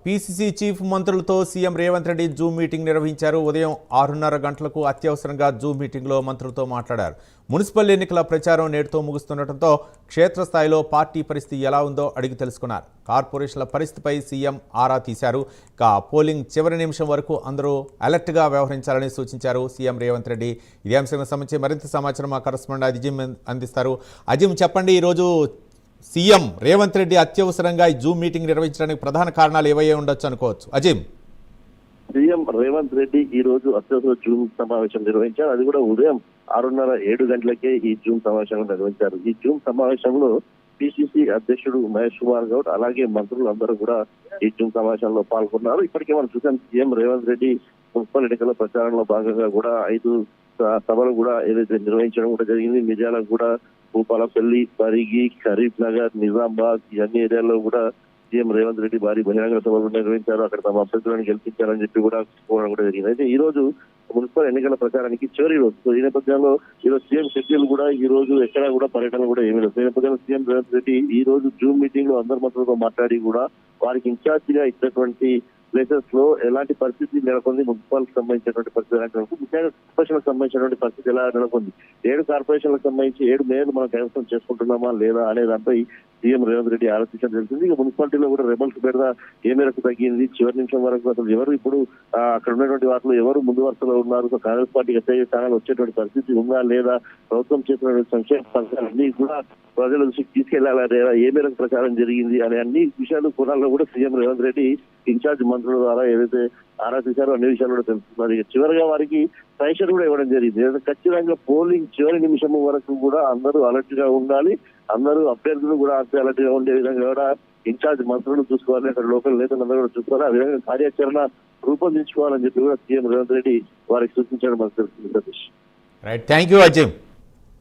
PCC chief మంత్రులతో CM Revanth Reddy Zoom meeting నిర్వహించారు. ఉదయం 6:30 గంటలకు అత్యవసరంగా జూమ్ మీటింగ్లో మంత్రులతో మాట్లాడారు. మున్సిపల్ ఎన్నికల ప్రచారం నేటితో ముగుస్తుండటంతో క్షేత్రస్థాయిలో పార్టీ పరిస్థితి ఎలా ఉందో అడిగి తెలుసుకున్నారు. కార్పొరేషన్ల పరిస్థితిపై సీఎం ఆరా తీశారు. పోలింగ్ చివరి నిమిషం వరకు అందరూ అలర్ట్గా వ్యవహరించాలని సూచించారు సీఎం రేవంత్ రెడ్డి. ఇదే అంశానికి సంబంధించి మరింత సమాచారం మా కరెస్పాండెంట్ అజిమ్ అందిస్తారు. అజిమ్, చెప్పండి, ఈరోజు సీఎం రేవంత్ రెడ్డి అత్యవసరంగా ఈ జూమ్ మీటింగ్ నిర్వహించడానికి ప్రధాన కారణాలు ఏవై ఉండొచ్చు అనుకోవచ్చు? అజిమ్, సీఎం రేవంత్ రెడ్డి ఈ రోజు అత్యవసర జూమ్ సమావేశం నిర్వహించారు. అది కూడా ఉదయం 6:30-7 గంటలకే ఈ జూమ్ సమావేశం నిర్వహించారు. ఈ జూమ్ సమావేశంలో పిసిసి అధ్యక్షుడు మహేష్ కుమార్ గౌడ్ అలాగే మంత్రులు అందరూ కూడా ఈ జూమ్ సమావేశంలో పాల్గొన్నారు. ఇప్పటికే మనం చూసాం, సీఎం రేవంత్ రెడ్డి మున్సిపల్ ఎన్నికల ప్రచారంలో భాగంగా కూడా 5 సభలు కూడా ఏదైతే నిర్వహించడం కూడా జరిగింది. మిర్యాల కూడా, భూపాలపల్లి, పరిగి, కరీంనగర్ నగర్, నిజామాబాద్ ఈ అన్ని ఏరియాల్లో కూడా సీఎం రేవంత్ రెడ్డి భారీ బహిరంగ సభలు నిర్వహించారు. అక్కడ తమ అభ్యర్థులను గెలిపించాలని చెప్పి కూడా కోరడం కూడా జరిగింది. అయితే ఈ రోజు మున్సిపల్ ఎన్నికల ప్రచారానికి చివరి రోజు. ఈ నేపథ్యంలో ఈరోజు సీఎం షెడ్యూల్ కూడా ఈ రోజు ఎక్కడా కూడా పర్యటన కూడా ఏమీ లేదు. ఈ నేపథ్యంలో సీఎం రేవంత్ రెడ్డి ఈ రోజు జూమ్ మీటింగ్ లో అందరి మంత్రులతో మాట్లాడి కూడా వారికి ఇన్ఛార్జ్ గా ఇచ్చినటువంటి ప్లేసెస్ లో ఎలాంటి పరిస్థితి నెలకొంది, మున్సిపల్ సంబంధించినటువంటి పరిస్థితి ఎలాంటి ముఖ్యంగా కార్పొరేషన్లకు సంబంధించినటువంటి పరిస్థితి ఎలా నెలకొంది, 7 కార్పొరేషన్లకు సంబంధించి 7 మేయర్లు మనం కైవసం చేసుకుంటున్నామా లేదా అనే దాంపై సీఎం రేవంత్ రెడ్డి ఆలోచించడం జరిగింది. ఇక మున్సిపాలిటీలో కూడా రెబల్స్ బెడద ఏ మేరకు తగ్గింది, చివరి నిమిషం వరకు అసలు ఎవరు ఇప్పుడు అక్కడ ఉన్నటువంటి వాటిలో ఎవరు ముందు వరుసలో ఉన్నారు, కాంగ్రెస్ పార్టీకి ఎస్ఐ స్థానాలు వచ్చేటువంటి పరిస్థితి ఉందా లేదా, ప్రభుత్వం చేసినటువంటి సంక్షేమ పథకాలన్నీ కూడా ప్రజల దృష్టికి తీసుకెళ్లాలా లేదా, ఏ మేరకు ప్రచారం జరిగింది అనే అన్ని విషయాలు కోణాల్లో కూడా సీఎం రేవంత్ రెడ్డి ఇన్ఛార్జ్ మంత్రుల ద్వారా ఏదైతే ఆరా తీశారో అన్ని విషయాలు కూడా తెలుస్తున్నారు. చివరిగా వారికి సజెషన్ కూడా ఇవ్వడం జరిగింది. ఖచ్చితంగా పోలింగ్ చివరి నిమిషం వరకు కూడా అందరూ అలర్ట్ గా ఉండాలి, అందరూ అభ్యర్థులు కూడా అలర్ట్ గా ఉండే విధంగా కూడా ఇన్ఛార్జ్ మంత్రులు చూసుకోవాలి, అక్కడ లోకల్ నేతలందరూ కూడా చూసుకోవాలి, ఆ విధంగా కార్యాచరణ రూపొందించుకోవాలని చెప్పి కూడా సీఎం రేవంత్ రెడ్డి వారికి సూచించడం మనకు తెలుస్తుంది. Right, thank you Azim.